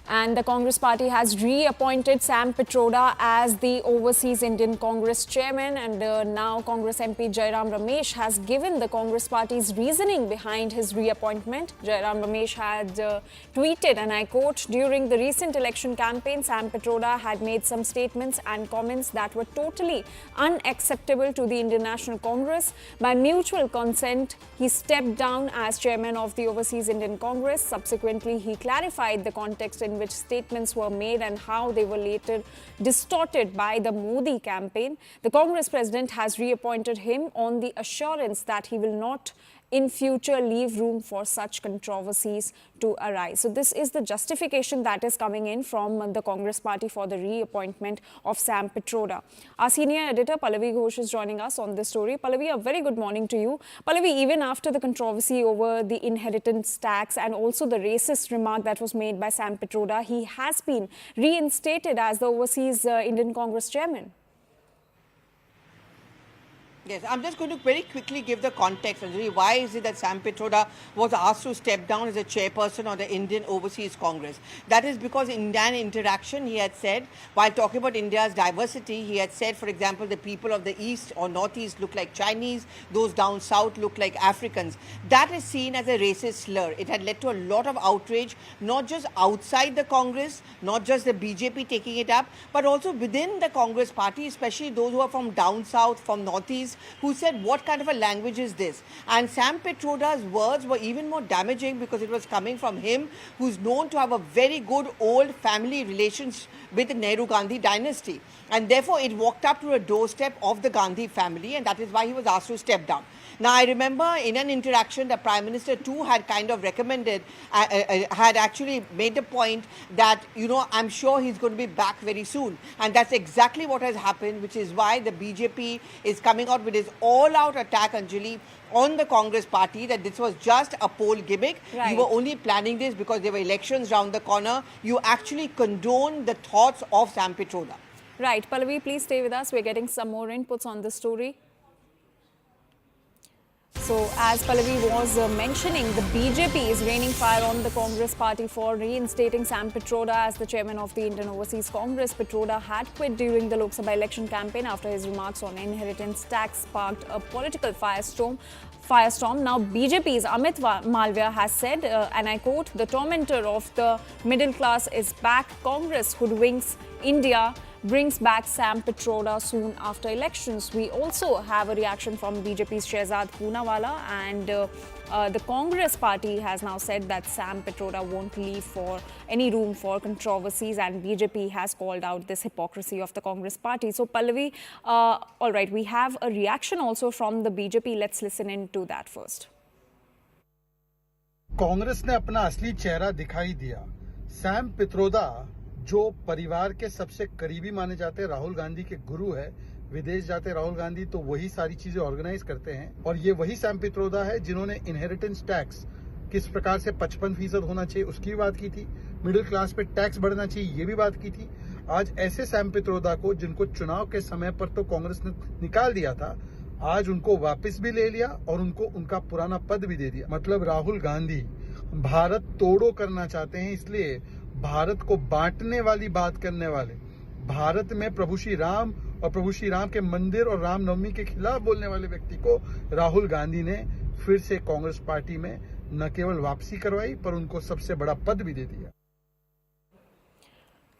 And the Congress party has reappointed Sam Pitroda as the Overseas Indian Congress chairman. And now Congress MP Jairam Ramesh has given the Congress party's reasoning behind his reappointment. Jairam Ramesh had tweeted, and I quote, "During the recent election campaign, Sam Pitroda had made some statements and comments that were totally unacceptable to the Indian National Congress. By mutual consent, he stepped down as chairman of the Overseas Indian Congress. Subsequently, he clarified the context in which statements were made and how they were later distorted by the Modi campaign. The Congress president has reappointed him on the assurance that he will not in future leave room for such controversies to arise." So this is the justification that is coming in from the Congress party for the reappointment of Sam Pitroda. Our senior editor Pallavi Ghosh is joining us on this story. Pallavi, a very good morning to you. Pallavi, even after the controversy over the inheritance tax and also the racist remark that was made by Sam Pitroda, he has been reinstated as the Overseas Indian Congress chairman. Yes, I'm just going to very quickly give the context. Anjali, why is it that Sam Pitroda was asked to step down as a chairperson of the Indian Overseas Congress? That is because in an interaction he had said, while talking about India's diversity, he had said, for example, the people of the East or Northeast look like Chinese, those down South look like Africans. That is seen as a racist slur. It had led to a lot of outrage, not just outside the Congress, not just the BJP taking it up, but also within the Congress party, especially those who are from down South, from Northeast, who said, what kind of a language is this? And Sam Pitroda's words were even more damaging because it was coming from him, who's known to have a very good old family relations with the Nehru-Gandhi dynasty. And therefore, it walked up to a doorstep of the Gandhi family, and that is why he was asked to step down. Now, I remember in an interaction, the Prime Minister too had kind of recommended, had actually made the point that, you know, I'm sure he's going to be back very soon. And that's exactly what has happened, which is why the BJP is coming out with his all-out attack, Anjali, on the Congress party, that this was just a poll gimmick. Right. You were only planning this because there were elections round the corner. You actually condone the thoughts of Sam Pitroda. Right. Pallavi, please stay with us. We're getting some more inputs on this story. So, as Pallavi was mentioning, the BJP is raining fire on the Congress party for reinstating Sam Pitroda as the chairman of the Indian Overseas Congress. Pitroda had quit during the Lok Sabha election campaign after his remarks on inheritance tax sparked a political firestorm. Now, BJP's Amit Malviya has said, and I quote, "The tormentor of the middle class is back. Congress hoodwinks India, brings back Sam Pitroda soon after elections." We also have a reaction from BJP's Shehzad Poonawalla, and the Congress party has now said that Sam Pitroda won't leave for any room for controversies, and BJP has called out this hypocrisy of the Congress party. So, Pallavi, all right, we have a reaction also from the BJP. Let's listen into that first. Congress ने अपना असली चेहरा दिखाई दिया। Sam Pitroda, जो परिवार के सबसे करीबी माने जाते हैं, राहुल गांधी के गुरु है, विदेश जाते राहुल गांधी तो वही सारी चीजें ऑर्गेनाइज करते हैं, और ये वही सैम पित्रोदा है जिन्होंने इनहेरिटेंस टैक्स किस प्रकार से 55% होना चाहिए उसकी भी बात की थी, मिडिल क्लास पे टैक्स बढ़ना चाहिए ये भी बात की थी। आज ऐसे सैम पित्रोदा को, जिनको चुनाव के समय पर तो कांग्रेस ने निकाल दिया था, आज उनको वापस भी ले लिया और उनको उनका पुराना पद भी दे दिया। मतलब राहुल गांधी भारत तोड़ो करना चाहते हैं, इसलिए भारत को बांटने वाली बात करने वाले, भारत में प्रभु श्री राम और प्रभु श्री राम के मंदिर और रामनवमी के खिलाफ बोलने वाले व्यक्ति को राहुल गांधी ने फिर से कांग्रेस पार्टी में न केवल वापसी करवाई, पर उनको सबसे बड़ा पद भी दे दिया।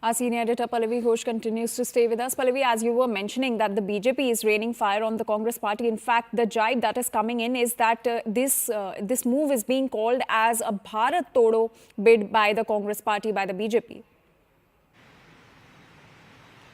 Our senior editor Pallavi Ghosh continues to stay with us. Pallavi, as you were mentioning that the BJP is raining fire on the Congress party. In fact, the jibe that is coming in is that this move is being called as a Bharat Todo bid by the Congress party, by the BJP.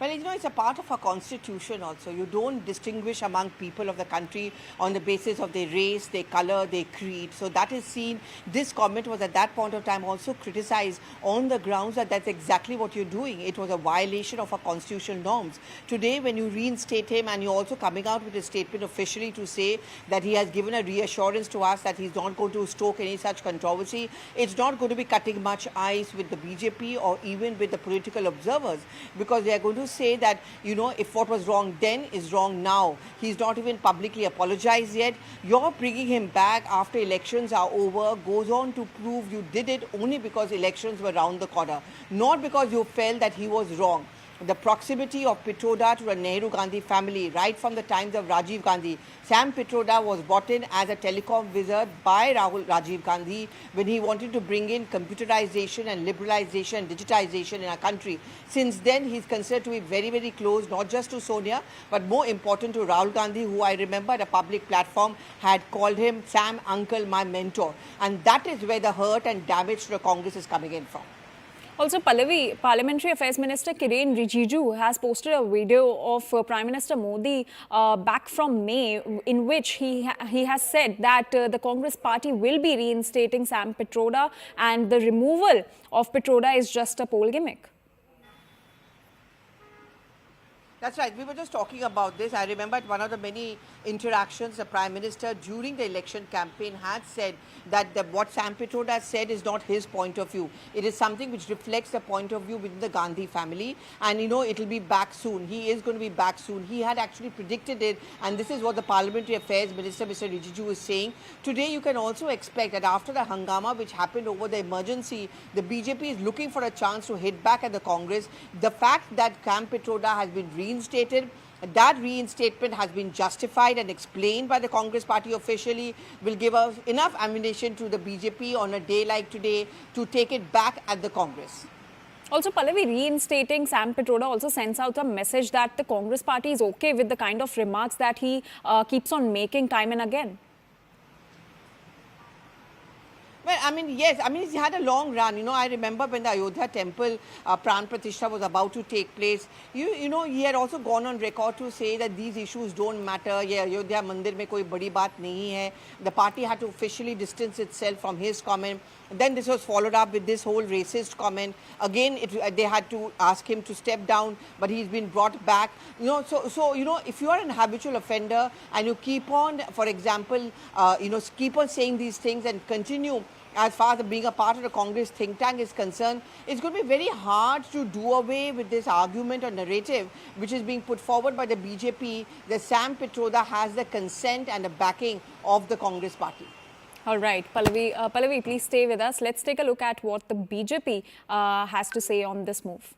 Well, you know, it's a part of our constitution also. You don't distinguish among people of the country on the basis of their race, their color, their creed. So that is seen. This comment was at that point of time also criticized on the grounds that that's exactly what you're doing. It was a violation of our constitutional norms. Today, when you reinstate him and you're also coming out with a statement officially to say that he has given a reassurance to us that he's not going to stoke any such controversy, it's not going to be cutting much ice with the BJP or even with the political observers, because they are going to say that, you know, if what was wrong then is wrong now. He's not even publicly apologized yet. You're bringing him back after elections are over, goes on to prove you did it only because elections were round the corner, not because you felt that he was wrong. The proximity of Pitroda to the Nehru Gandhi family, right from the times of Rajiv Gandhi. Sam Pitroda was brought in as a telecom wizard by Rajiv Gandhi when he wanted to bring in computerization and liberalization and digitization in our country. Since then, he's considered to be very, very close, not just to Sonia, but more important to Rahul Gandhi, who I remember at a public platform had called him Sam, uncle, my mentor. And that is where the hurt and damage to the Congress is coming in from. Also, Pallavi, Parliamentary Affairs Minister Kiren Rijiju has posted a video of Prime Minister Modi back from May, in which he has said that the Congress party will be reinstating Sam Pitroda and the removal of Pitroda is just a poll gimmick. That's right. We were just talking about this. I remember at one of the many interactions, the Prime Minister during the election campaign had said that what Sam Pitroda said is not his point of view. It is something which reflects the point of view within the Gandhi family. And, you know, it will be back soon. He is going to be back soon. He had actually predicted it. And this is what the Parliamentary Affairs Minister, Mr. Rijiju, is saying. Today, you can also expect that after the hangama which happened over the emergency, the BJP is looking for a chance to hit back at the Congress. The fact that Sam Pitroda has been reinstated, that reinstatement has been justified and explained by the Congress party officially, will give us enough ammunition to the BJP on a day like today to take it back at the Congress. Also, Pallavi, reinstating Sam Pitroda also sends out a message that the Congress party is okay with the kind of remarks that he keeps on making time and again. Well, I mean, yes. I mean, he's had a long run. You know, I remember when the Ayodhya temple Pran Pratishtha was about to take place. You know, he had also gone on record to say that these issues don't matter. Yeah, Ayodhya Mandir mein koi badi baat nahi hai. The party had to officially distance itself from his comment. Then this was followed up with this whole racist comment. Again, they had to ask him to step down, but he's been brought back. You know, so you know, if you are an habitual offender and you keep on, for example, you know, keep on saying these things and continue as far as being a part of the Congress think tank is concerned, it's going to be very hard to do away with this argument or narrative which is being put forward by the BJP that Sam Pitroda has the consent and the backing of the Congress party. All right, Pallavi, please stay with us. Let's take a look at what the BJP has to say on this move.